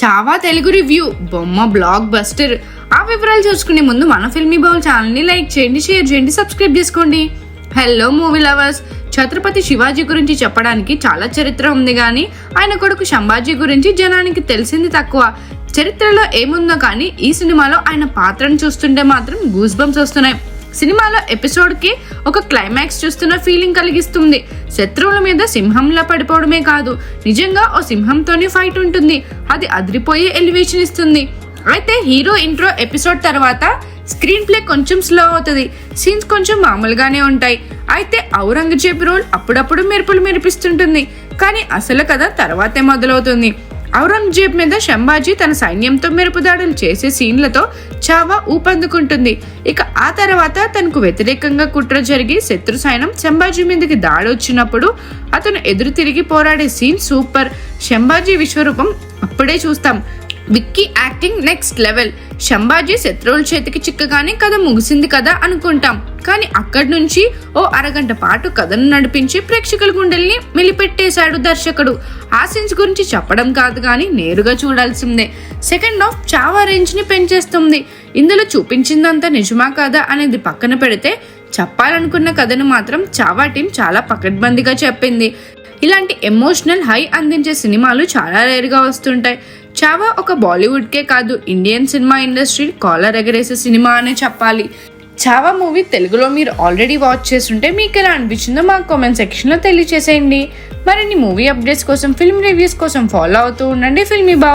Chhaava Telugu review బొమ్మ blockbuster. ఆ వివరాలు చూసుకునే ముందు మన ఫిల్మీ బౌల్ ఛానల్ ని లైక్ చేయండి, షేర్ చేయండి, సబ్స్క్రైబ్ చేసుకోండి. Hello movie lovers, Chhatrapati Shivaji గురించి చెప్పడానికి చాలా చరిత్ర ఉంది కానీ ఆయన కొడుకు సంభాజీ గురించి జనానికి తెలిసింది తక్కువ. చరిత్రలో ఏముందో కానీ ఈ సినిమాలో ఆయన పాత్రను చూస్తుంటే మాత్రం గూస్ బంప్స్ వస్తున్నాయి. సినిమాలో ఎపిసోడ్ కి ఒక క్లైమాక్స్ చూస్తున్న ఫీలింగ్ కలిగిస్తుంది. శత్రువుల మీద సింహంలా పడిపోవడమే కాదు, నిజంగా ఓ సింహంతోనే ఫైట్ ఉంటుంది. అది అదిరిపోయే ఎలివేషన్ ఇస్తుంది. అయితే హీరో ఇంట్రో ఎపిసోడ్ తర్వాత స్క్రీన్ ప్లే కొంచెం స్లో అవుతుంది, సీన్స్ కొంచెం మామూలుగానే ఉంటాయి. అయితే ఔరంగజేబ్ రోల్ అప్పుడప్పుడు మెరుపులు మెరిపిస్తుంటుంది, కానీ అసలు కథ తర్వాతే మొదలవుతుంది. ఔరంగజేబ్ మీద సంభాజీ తన సైన్యంతో మెరుపుదాడులు చేసే సీన్లతో చావా ఊపందుకుంటుంది. ఇక ఆ తర్వాత తనకు వ్యతిరేకంగా కుట్ర జరిగి శత్రు సైన్యం సంభాజీ మీదకి దాడి వచ్చినప్పుడు అతను ఎదురు తిరిగి పోరాడే సీన్ సూపర్. సంభాజీ విశ్వరూపం అప్పుడే చూస్తాం. Vicky acting next level. Sambhaji శత్రువుల చేతికి చిక్కగానే కథ ముగిసింది కదా అనుకుంటాం, కానీ అక్కడి నుంచి ఓ అరగంట పాటు కథను నడిపించి ప్రేక్షకుల గుండెల్ని మెలిపెట్టేశాడు దర్శకుడు. ఆ సీన్స్ గురించి చెప్పడం కాదు కానీ నేరుగా చూడాల్సిందే. సెకండ్ హాఫ్ చావా రేంజ్ ని పెంచేస్తుంది. ఇందులో చూపించిందంతా నిజమా కాదా అనేది పక్కన పెడితే చెప్పాలనుకున్న కథను మాత్రం చావా టీం చాలా పకడ్బందీగా చెప్పింది. ఇలాంటి ఎమోషనల్ హై అందించే సినిమాలు చాలా రేరుగా వస్తుంటాయి. చావా ఒక బాలీవుడ్కే కాదు, ఇండియన్ సినిమా ఇండస్ట్రీ కాలర్ ఎగరేసే సినిమా అనే చెప్పాలి. చావా మూవీ తెలుగులో మీరు ఆల్రెడీ వాచ్ చేస్తుంటే మీకు ఎలా అనిపించిందో మా కామెంట్ సెక్షన్లో తెలియజేసేయండి. మరిన్ని మూవీ అప్డేట్స్ కోసం, ఫిల్మ్ రివ్యూస్ కోసం ఫాలో అవుతూ ఉండండి ఫిల్మీ బౌల్.